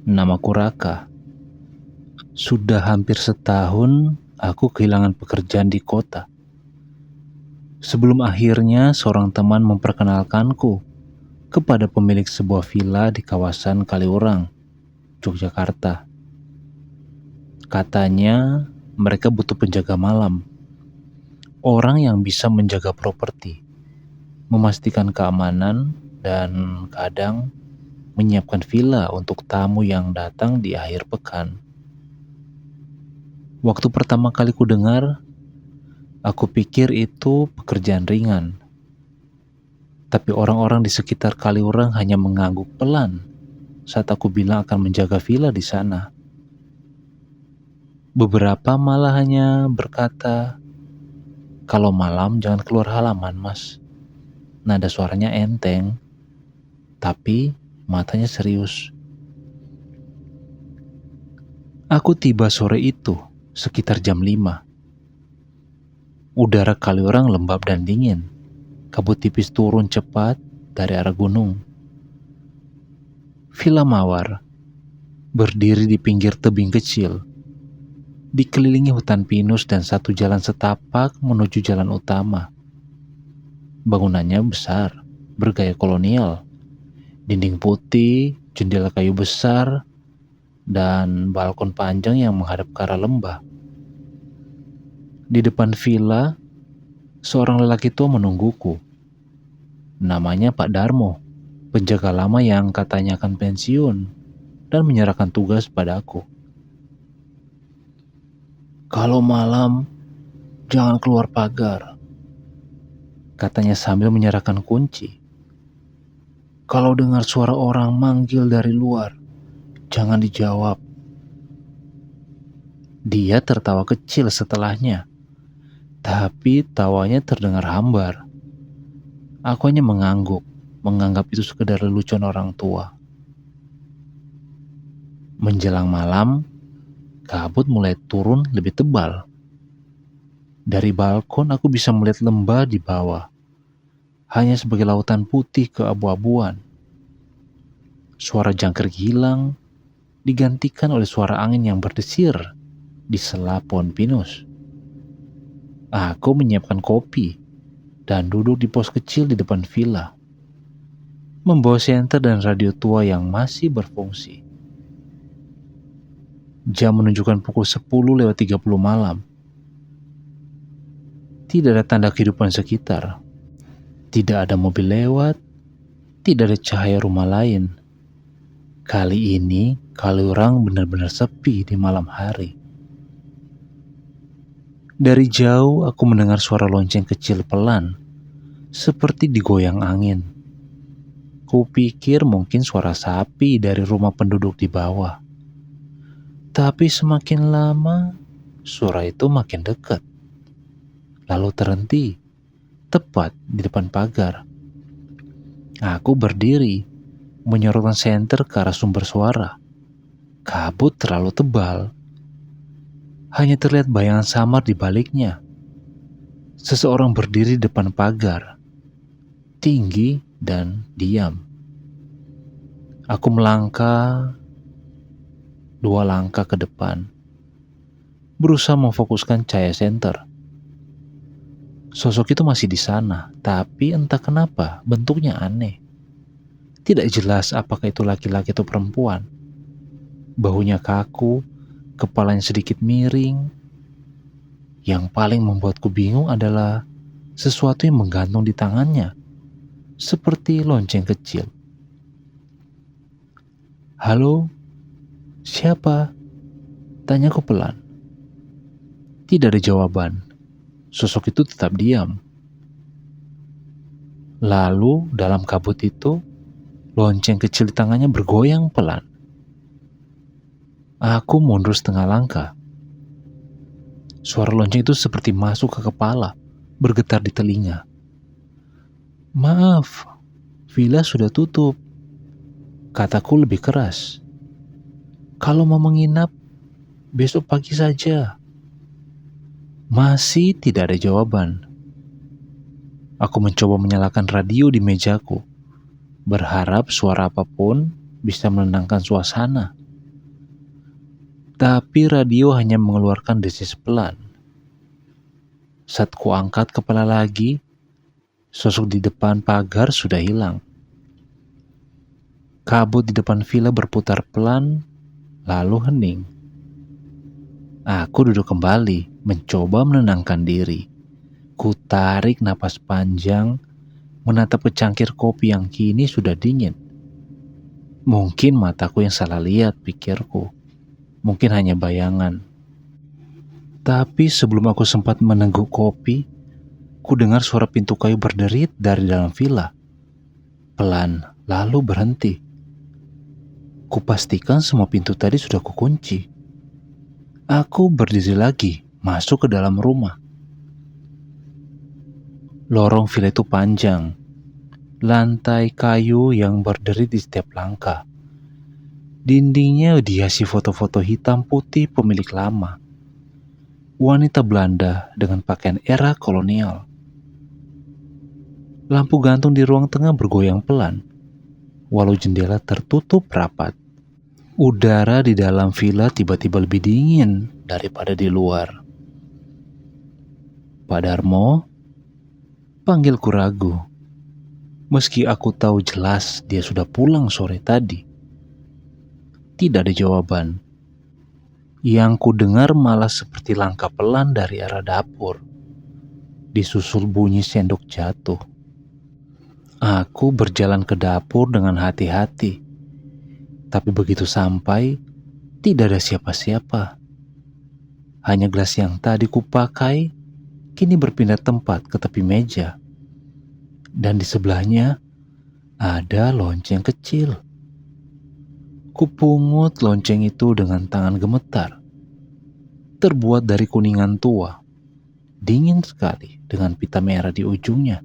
Namaku Raka. Sudah hampir setahun aku kehilangan pekerjaan di kota. Sebelum akhirnya seorang teman memperkenalkanku kepada pemilik sebuah villa di kawasan Kaliurang, Yogyakarta. Katanya mereka butuh penjaga malam, orang yang bisa menjaga properti, memastikan keamanan, dan kadang menyiapkan villa untuk tamu yang datang di akhir pekan. Waktu pertama kali ku dengar, aku pikir itu pekerjaan ringan. Tapi orang-orang di sekitar Kaliurang hanya mengangguk pelan saat aku bilang akan menjaga villa di sana. Beberapa malah hanya berkata, "Kalau malam jangan keluar halaman, Mas." Nada suaranya enteng, tapi matanya serius. Aku tiba sore itu sekitar jam 5. Udara Kaliurang lembab dan dingin. Kabut tipis turun cepat dari arah gunung. Villa Mawar berdiri di pinggir tebing kecil, dikelilingi hutan pinus dan satu jalan setapak menuju jalan utama. Bangunannya besar, bergaya kolonial, dinding putih, jendela kayu besar, dan balkon panjang yang menghadap ke arah lembah. Di depan villa, seorang lelaki tua menungguku. Namanya Pak Darmo, penjaga lama yang katanya akan pensiun dan menyerahkan tugas padaku. "Kalau malam, jangan keluar pagar," katanya sambil menyerahkan kunci. "Kalau dengar suara orang manggil dari luar, jangan dijawab." Dia tertawa kecil setelahnya, tapi tawanya terdengar hambar. Aku hanya mengangguk, menganggap itu sekedar lelucon orang tua. Menjelang malam, kabut mulai turun lebih tebal. Dari balkon aku bisa melihat lembah di bawah, hanya sebagai lautan putih keabu-abuan. Suara jangkrik hilang, digantikan oleh suara angin yang berdesir di sela pohon pinus. Aku menyiapkan kopi dan duduk di pos kecil di depan villa, membawa senter dan radio tua yang masih berfungsi. Jam menunjukkan pukul 10:30 malam. Tidak ada tanda kehidupan sekitar. Tidak ada mobil lewat. Tidak ada cahaya rumah lain. Kali ini, Kaliurang benar-benar sepi di malam hari. Dari jauh, aku mendengar suara lonceng kecil pelan, seperti digoyang angin. Kupikir mungkin suara sapi dari rumah penduduk di bawah. Tapi semakin lama, suara itu makin dekat. Lalu terhenti, tepat di depan pagar. Aku berdiri, menyorotkan senter ke arah sumber suara. Kabut terlalu tebal. Hanya terlihat bayangan samar di baliknya. Seseorang berdiri di depan pagar, tinggi dan diam. Aku melangkah 2 langkah ke depan, berusaha memfokuskan cahaya senter. Sosok itu masih di sana, tapi entah kenapa bentuknya aneh. Tidak jelas apakah itu laki-laki atau perempuan. Bahunya kaku, kepalanya sedikit miring. Yang paling membuatku bingung adalah sesuatu yang menggantung di tangannya, seperti lonceng kecil. "Halo, siapa?" tanyaku pelan. Tidak ada jawaban. Sosok itu tetap diam. Lalu dalam kabut itu, lonceng kecil di tangannya bergoyang pelan. Aku mundur setengah langkah. Suara lonceng itu seperti masuk ke kepala, bergetar di telinga. "Maaf, villa sudah tutup," kataku lebih keras. "Kalau mau menginap, besok pagi saja." Masih tidak ada jawaban. Aku mencoba menyalakan radio di mejaku, berharap suara apapun bisa menenangkan suasana. Tapi radio hanya mengeluarkan desis pelan. Saat ku angkat kepala lagi, sosok di depan pagar sudah hilang. Kabut di depan villa berputar pelan, lalu hening. Aku duduk kembali, mencoba menenangkan diri. Ku tarik napas panjang, menatap ke cangkir kopi yang kini sudah dingin. Mungkin mataku yang salah lihat, pikirku. Mungkin hanya bayangan. Tapi sebelum aku sempat meneguk kopi, ku dengar suara pintu kayu berderit dari dalam villa. Pelan, lalu berhenti. Kupastikan semua pintu tadi sudah kukunci. Aku berdiri lagi, masuk ke dalam rumah. Lorong villa itu panjang. Lantai kayu yang berderit di setiap langkah. Dindingnya dihiasi foto-foto hitam putih pemilik lama. Wanita Belanda dengan pakaian era kolonial. Lampu gantung di ruang tengah bergoyang pelan, walau jendela tertutup rapat. Udara di dalam villa tiba-tiba lebih dingin daripada di luar. Pak Darmo, panggilku ragu. Meski aku tahu jelas dia sudah pulang sore tadi. Tidak ada jawaban. Yang ku dengar malah seperti langkah pelan dari arah dapur, disusul bunyi sendok jatuh. Aku berjalan ke dapur dengan hati-hati. Tapi begitu sampai, tidak ada siapa-siapa. Hanya gelas yang tadi kupakai, kini berpindah tempat ke tepi meja. Dan di sebelahnya, ada lonceng kecil. Kupungut lonceng itu dengan tangan gemetar. Terbuat dari kuningan tua. Dingin sekali dengan pita merah di ujungnya.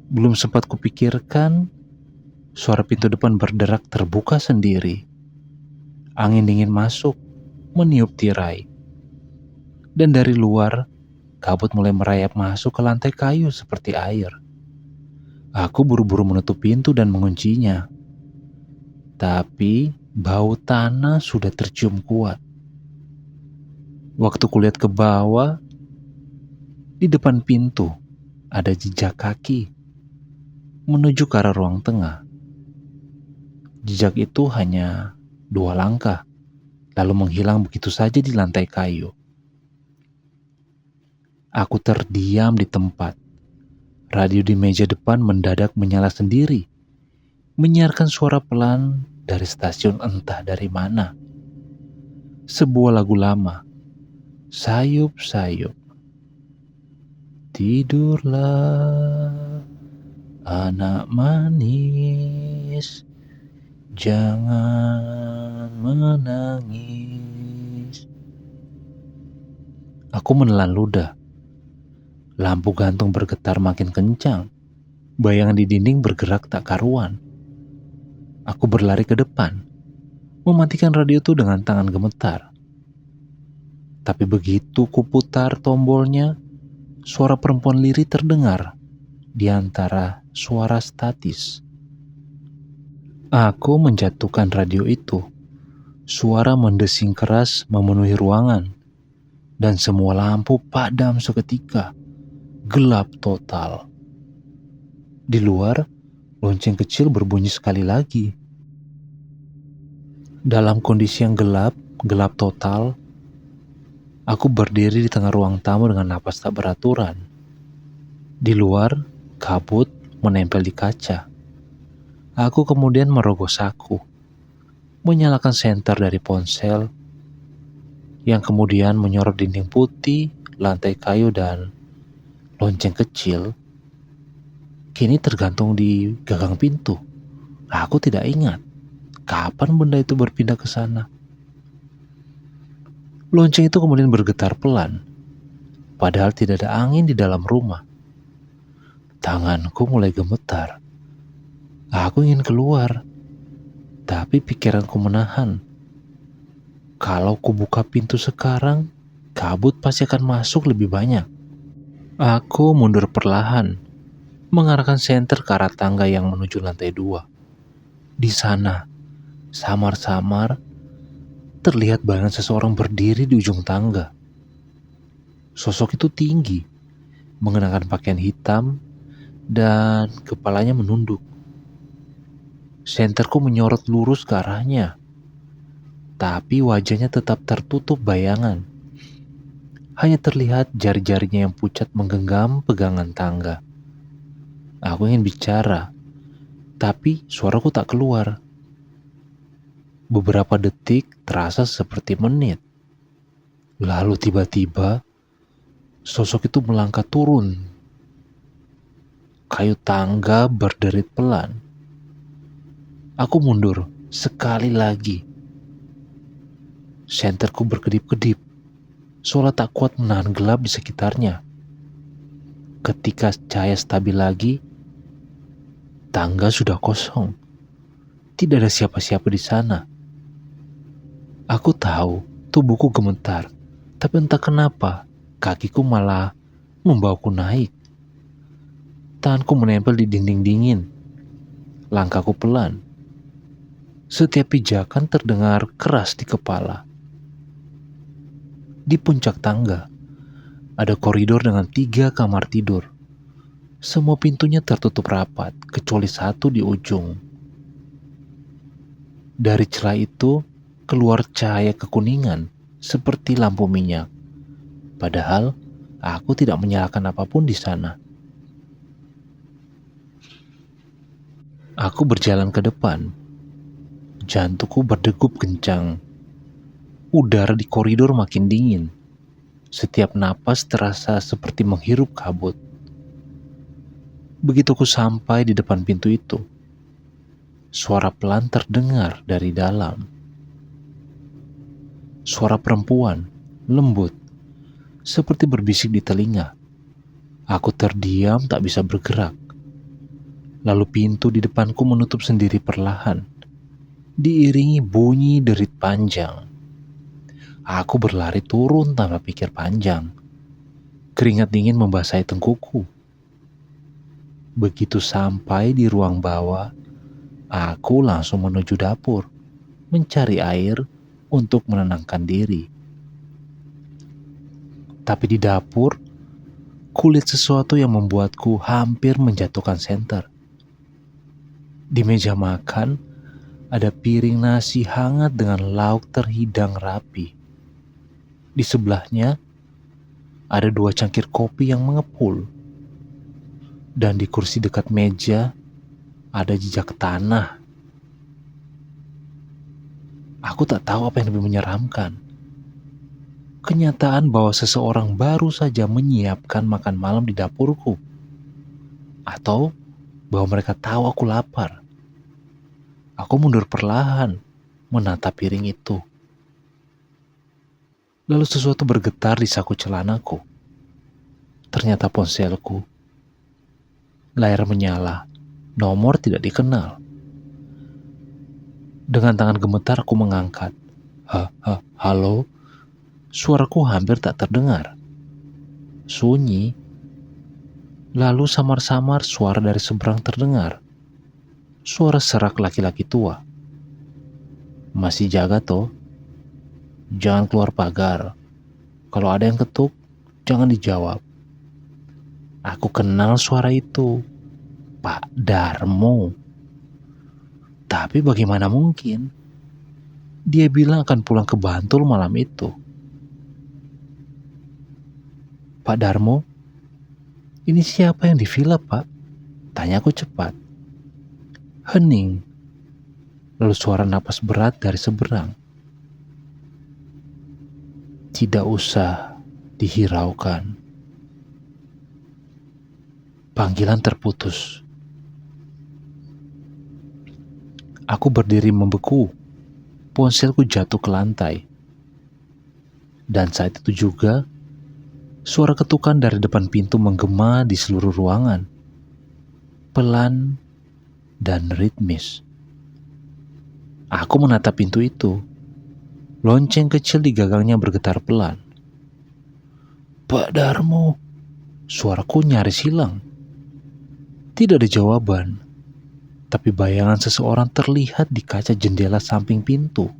Belum sempat kupikirkan, suara pintu depan berderak terbuka sendiri. Angin dingin masuk, meniup tirai. Dan dari luar, kabut mulai merayap masuk ke lantai kayu seperti air. Aku buru-buru menutup pintu dan menguncinya. Tapi bau tanah sudah tercium kuat. Waktu kulihat ke bawah, di depan pintu ada jejak kaki menuju ke arah ruang tengah. Jejak itu hanya 2 langkah, lalu menghilang begitu saja di lantai kayu. Aku terdiam di tempat. Radio di meja depan mendadak menyala sendiri, menyiarkan suara pelan dari stasiun entah dari mana. Sebuah lagu lama, sayup-sayup. Tidurlah, anak manis, jangan menangis. Aku menelan ludah. Lampu gantung bergetar makin kencang. Bayangan di dinding bergerak tak karuan. Aku berlari ke depan, mematikan radio itu dengan tangan gemetar. Tapi begitu kuputar tombolnya, suara perempuan lirih terdengar di antara suara statis. Aku menjatuhkan radio itu. Suara mendesing keras memenuhi ruangan, dan semua lampu padam seketika. Gelap total. Di luar, lonceng kecil berbunyi sekali lagi. Dalam kondisi yang gelap total, aku berdiri di tengah ruang tamu dengan napas tak beraturan. Di luar, kabut menempel di kaca. Aku kemudian merogoh saku, menyalakan senter dari ponsel, yang kemudian menyorot dinding putih, lantai kayu, dan lonceng kecil kini tergantung di gagang pintu. Aku tidak ingat kapan benda itu berpindah ke sana. Lonceng itu kemudian bergetar pelan, padahal tidak ada angin di dalam rumah. Tanganku mulai gemetar. Aku ingin keluar, tapi pikiranku menahan. Kalau kubuka pintu sekarang, kabut pasti akan masuk lebih banyak. Aku mundur perlahan, mengarahkan senter ke arah tangga yang menuju lantai 2. Di sana, samar-samar, terlihat bayangan seseorang berdiri di ujung tangga. Sosok itu tinggi, mengenakan pakaian hitam, dan kepalanya menunduk. Senterku menyorot lurus ke arahnya, tapi wajahnya tetap tertutup bayangan. Hanya terlihat jari-jarinya yang pucat menggenggam pegangan tangga. Aku ingin bicara, tapi suaraku tak keluar. Beberapa detik terasa seperti menit. Lalu tiba-tiba, sosok itu melangkah turun. Kayu tangga berderit pelan. Aku mundur sekali lagi. Senterku berkedip-kedip, seolah tak kuat menahan gelap di sekitarnya. Ketika cahaya stabil lagi, tangga sudah kosong. Tidak ada siapa-siapa di sana. Aku tahu tubuhku gemetar, tapi entah kenapa kakiku malah membawaku naik. Tanganku menempel di dinding dingin. Langkahku pelan. Setiap pijakan terdengar keras di kepala. Di puncak tangga, ada koridor dengan 3 kamar tidur. Semua pintunya tertutup rapat, kecuali satu di ujung. Dari celah itu, keluar cahaya kekuningan, seperti lampu minyak. Padahal, aku tidak menyalakan apapun di sana. Aku berjalan ke depan. Jantungku berdegup kencang. Udara di koridor makin dingin. Setiap napas terasa seperti menghirup kabut. Begitu ku sampai di depan pintu itu, suara pelan terdengar dari dalam. Suara perempuan, lembut, seperti berbisik di telinga. Aku terdiam tak bisa bergerak. Lalu pintu di depanku menutup sendiri perlahan, diiringi bunyi derit panjang. Aku berlari turun tanpa pikir panjang. Keringat dingin membasahi tengkukku. Begitu sampai di ruang bawah, aku langsung menuju dapur, mencari air untuk menenangkan diri. Tapi di dapur, kulit sesuatu yang membuatku hampir menjatuhkan senter. Di meja makan, ada piring nasi hangat dengan lauk terhidang rapi. Di sebelahnya, ada 2 cangkir kopi yang mengepul. Dan di kursi dekat meja, ada jejak tanah. Aku tak tahu apa yang lebih menyeramkan. Kenyataan bahwa seseorang baru saja menyiapkan makan malam di dapurku. Atau bahwa mereka tahu aku lapar. Aku mundur perlahan, menatap piring itu. Lalu sesuatu bergetar di saku celanaku. Ternyata ponselku. Layar menyala, nomor tidak dikenal. Dengan tangan gemetar aku mengangkat. Halo? Suaraku hampir tak terdengar. Sunyi. Lalu samar-samar suara dari seberang terdengar. Suara serak laki-laki tua. Masih jaga toh? Jangan keluar pagar. Kalau ada yang ketuk, jangan dijawab. Aku kenal suara itu. Pak Darmo. Tapi bagaimana mungkin? Dia bilang akan pulang ke Bantul malam itu. Pak Darmo? Ini siapa yang di villa, Pak? Tanyaku cepat. Hening. Lalu suara napas berat dari seberang. Tidak usah dihiraukan. Panggilan terputus. Aku berdiri membeku. Ponselku jatuh ke lantai. Dan saat itu juga, suara ketukan dari depan pintu menggema di seluruh ruangan. Pelan dan ritmis. Aku menatap pintu itu. Lonceng kecil di gagangnya bergetar pelan. Pak Darmo, suaraku nyaris hilang. Tidak ada jawaban, tapi bayangan seseorang terlihat di kaca jendela samping pintu.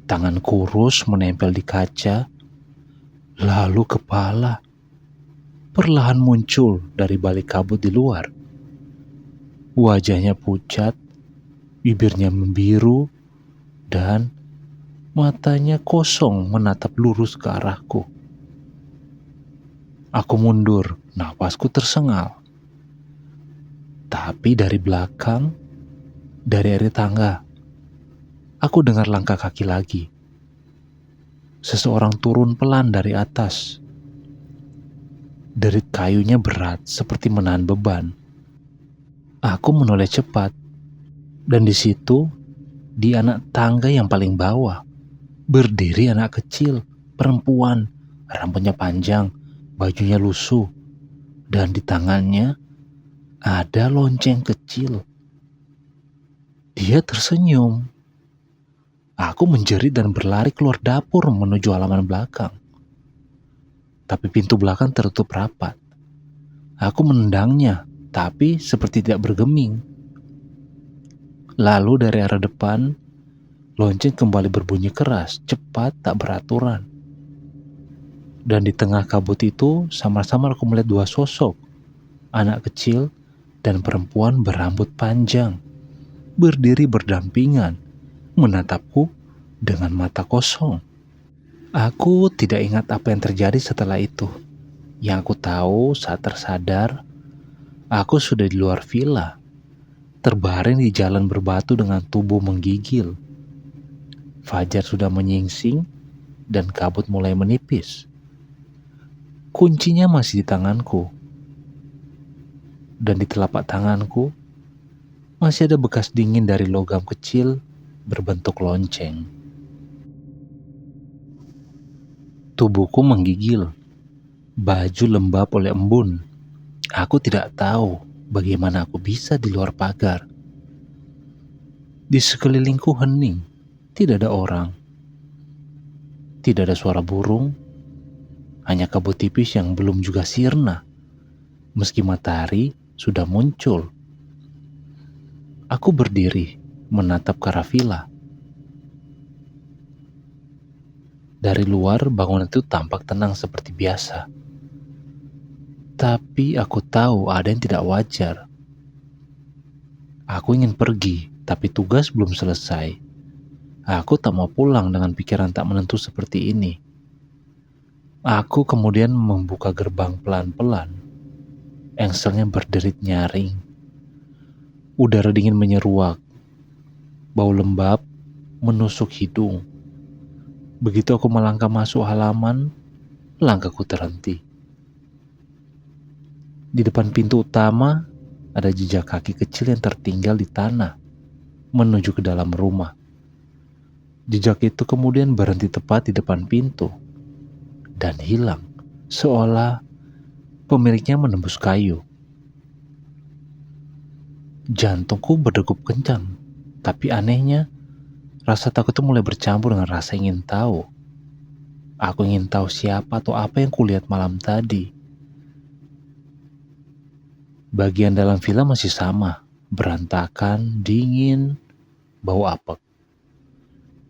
Tangan kurus menempel di kaca, lalu kepala perlahan muncul dari balik kabut di luar. Wajahnya pucat, bibirnya membiru, dan matanya kosong menatap lurus ke arahku. Aku mundur, napasku tersengal. Tapi dari belakang, dari area tangga, aku dengar langkah kaki lagi. Seseorang turun pelan dari atas. Derit kayunya berat seperti menahan beban. Aku menoleh cepat, dan di situ, di anak tangga yang paling bawah, berdiri anak kecil, perempuan, rambutnya panjang, bajunya lusuh, dan di tangannya ada lonceng kecil. Dia tersenyum. Aku menjerit dan berlari keluar dapur menuju halaman belakang. Tapi pintu belakang tertutup rapat. Aku menendangnya, tapi seperti tidak bergeming. Lalu dari arah depan, lonceng kembali berbunyi keras, cepat, tak beraturan. Dan di tengah kabut itu, samar-samar aku melihat dua sosok, anak kecil dan perempuan berambut panjang, berdiri berdampingan, menatapku dengan mata kosong. Aku tidak ingat apa yang terjadi setelah itu. Yang aku tahu saat tersadar, aku sudah di luar villa, terbaring di jalan berbatu dengan tubuh menggigil. Fajar sudah menyingsing dan kabut mulai menipis. Kuncinya masih di tanganku, dan di telapak tanganku masih ada bekas dingin dari logam kecil berbentuk lonceng. Tubuhku menggigil, baju lembab oleh embun. Aku tidak tahu bagaimana aku bisa di luar pagar. Di sekelilingku hening, tidak ada orang. Tidak ada suara burung, hanya kabut tipis yang belum juga sirna, meski matahari sudah muncul. Aku berdiri, menatap ke arah villa. Dari luar, bangunan itu tampak tenang seperti biasa. Tapi aku tahu ada yang tidak wajar. Aku ingin pergi, tapi tugas belum selesai. Aku tak mau pulang dengan pikiran tak menentu seperti ini. Aku kemudian membuka gerbang pelan-pelan. Engselnya berderit nyaring. Udara dingin menyeruak. Bau lembab menusuk hidung. Begitu aku melangkah masuk halaman, langkahku terhenti. Di depan pintu utama, ada jejak kaki kecil yang tertinggal di tanah, menuju ke dalam rumah. Jejak itu kemudian berhenti tepat di depan pintu, dan hilang, seolah pemiliknya menembus kayu. Jantungku berdegup kencang, tapi anehnya, rasa takut itu mulai bercampur dengan rasa ingin tahu. Aku ingin tahu siapa atau apa yang kulihat malam tadi. Bagian dalam villa masih sama, berantakan, dingin, bau apek.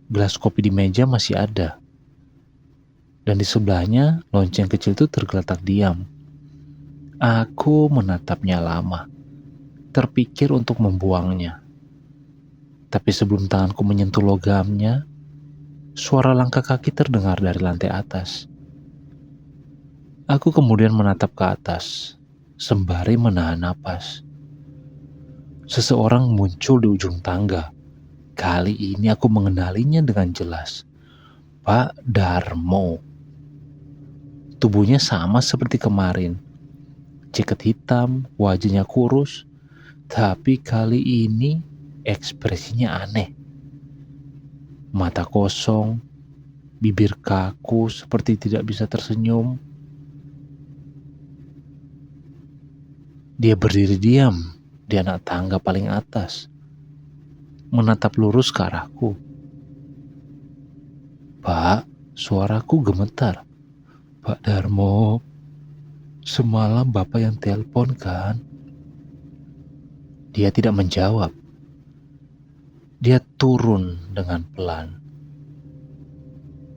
Gelas kopi di meja masih ada. Dan di sebelahnya, lonceng kecil itu tergeletak diam. Aku menatapnya lama, terpikir untuk membuangnya. Tapi sebelum tanganku menyentuh logamnya, suara langkah kaki terdengar dari lantai atas. Aku kemudian menatap ke atas, sembari menahan napas. Seseorang muncul di ujung tangga. Kali ini aku mengenalinya dengan jelas. Pak Darmo. Tubuhnya sama seperti kemarin. Jaket hitam, wajahnya kurus, tapi kali ini ekspresinya aneh. Mata kosong, bibir kaku seperti tidak bisa tersenyum. Dia berdiri diam di anak tangga paling atas, menatap lurus ke arahku. Pak, suaraku gemetar. Pak Darmo, semalam Bapak yang telepon kan? Dia tidak menjawab. Dia turun dengan pelan.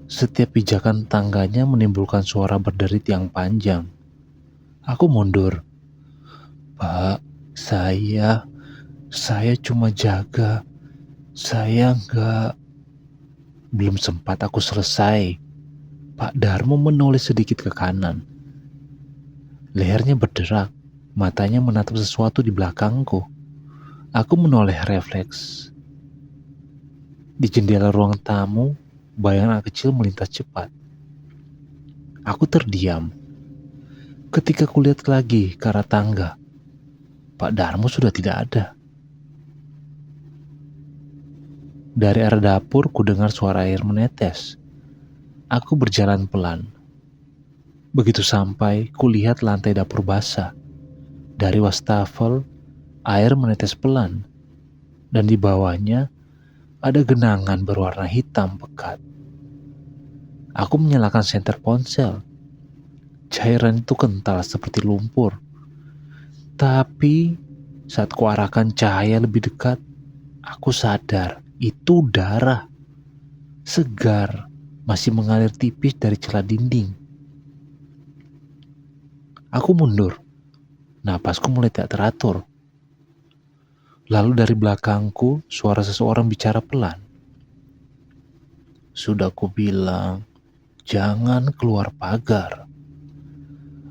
Setiap pijakan tangganya menimbulkan suara berderit yang panjang. Aku mundur. Pak, saya cuma jaga. Saya nggak... Belum sempat aku selesai, Pak Darmo menoleh sedikit ke kanan. Lehernya berderak, matanya menatap sesuatu di belakangku. Aku menoleh refleks. Di jendela ruang tamu, bayangan kecil melintas cepat. Aku terdiam. Ketika kulihat lagi ke arah tangga, Pak Darmo sudah tidak ada. Dari arah dapur ku dengar suara air menetes. Aku berjalan pelan. Begitu sampai, kulihat lantai dapur basah. Dari wastafel, air menetes pelan. Dan di bawahnya, ada genangan berwarna hitam pekat. Aku menyalakan senter ponsel. Cairan itu kental seperti lumpur. Tapi, saat kuarahkan cahaya lebih dekat, aku sadar itu darah. Segar, masih mengalir tipis dari celah dinding. Aku mundur. Napasku mulai tak teratur. Lalu dari belakangku, suara seseorang bicara pelan. Sudah kubilang, jangan keluar pagar.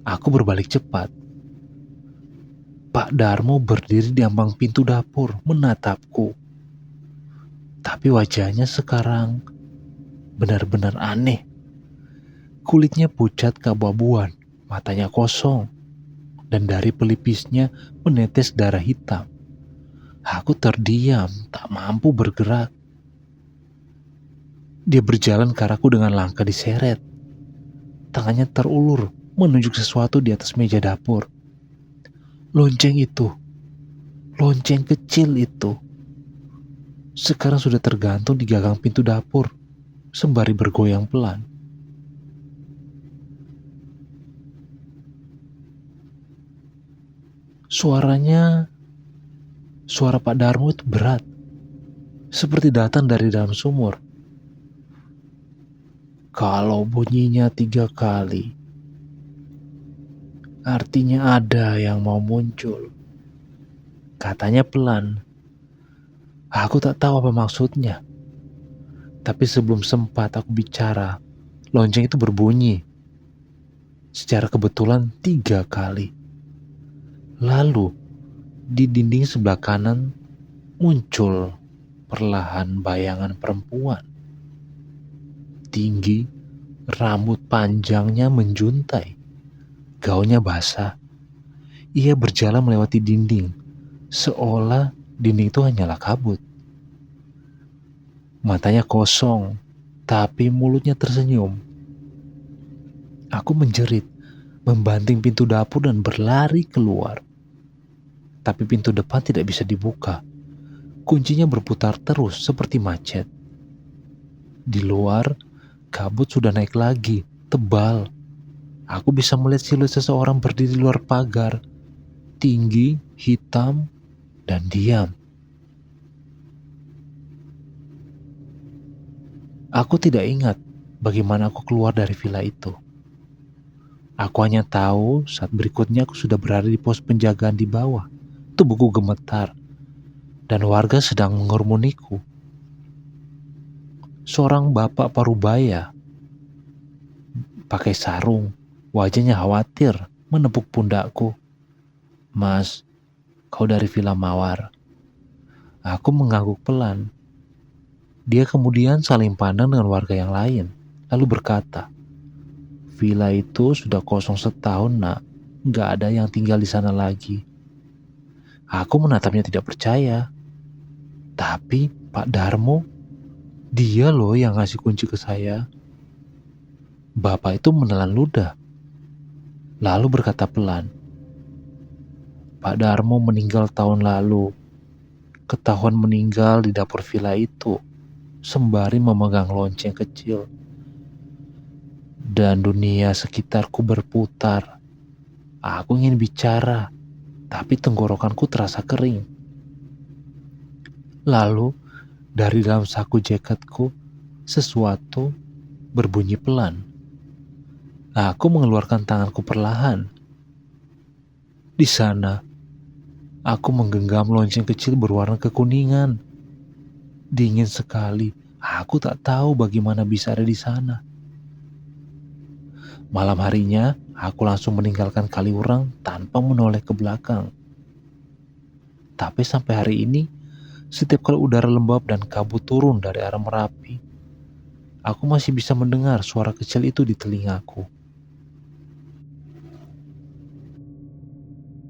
Aku berbalik cepat. Pak Darmo berdiri di ambang pintu dapur, menatapku. Tapi wajahnya sekarang benar-benar aneh. Kulitnya pucat keabu-abuan, matanya kosong, dan dari pelipisnya menetes darah hitam. Aku terdiam, tak mampu bergerak. Dia berjalan ke arahku dengan langkah diseret. Tangannya terulur, menunjuk sesuatu di atas meja dapur. Lonceng itu, lonceng kecil itu, sekarang sudah tergantung di gagang pintu dapur, sembari bergoyang pelan. Suara Pak Darmo itu berat, seperti datang dari dalam sumur. Kalau bunyinya 3 kali, artinya ada yang mau muncul. Katanya pelan. Aku tak tahu apa maksudnya. Tapi sebelum sempat aku bicara, lonceng itu berbunyi. Secara kebetulan 3 kali. Lalu, di dinding sebelah kanan muncul perlahan bayangan perempuan. Tinggi, rambut panjangnya menjuntai. Gaunnya basah. Ia berjalan melewati dinding, seolah dinding itu hanyalah kabut. Matanya kosong, tapi mulutnya tersenyum. Aku menjerit, membanting pintu dapur dan berlari keluar. Tapi pintu depan tidak bisa dibuka. Kuncinya berputar terus seperti macet. Di luar, kabut sudah naik lagi, tebal. Aku bisa melihat siluet seseorang berdiri di luar pagar. Tinggi, hitam, dan diam. Aku tidak ingat bagaimana aku keluar dari villa itu. Aku hanya tahu saat berikutnya aku sudah berada di pos penjagaan di bawah. Tubuhku gemetar, dan warga sedang mengerumuniku. Seorang bapak parubaya, pakai sarung, wajahnya khawatir, menepuk pundakku. Mas, kau dari Villa Mawar. Aku mengangguk pelan. Dia kemudian saling pandang dengan warga yang lain, lalu berkata, villa itu sudah kosong setahun, nak. Gak ada yang tinggal di sana lagi. Aku menatapnya tidak percaya. Tapi Pak Darmo, dia loh yang ngasih kunci ke saya. Bapak itu menelan ludah, lalu berkata pelan, Pak Darmo meninggal tahun lalu. Ketahuan meninggal di dapur villa itu, sembari memegang lonceng kecil. Dan dunia sekitarku berputar. Aku ingin bicara, tapi tenggorokanku terasa kering. Lalu, dari dalam saku jaketku, sesuatu berbunyi pelan. Aku mengeluarkan tanganku perlahan. Di sana, aku menggenggam lonceng kecil berwarna kekuningan. Dingin sekali. Aku tak tahu bagaimana bisa ada di sana. Malam harinya, aku langsung meninggalkan Kaliurang tanpa menoleh ke belakang. Tapi sampai hari ini, setiap kali udara lembab dan kabut turun dari arah Merapi, aku masih bisa mendengar suara kecil itu di telingaku.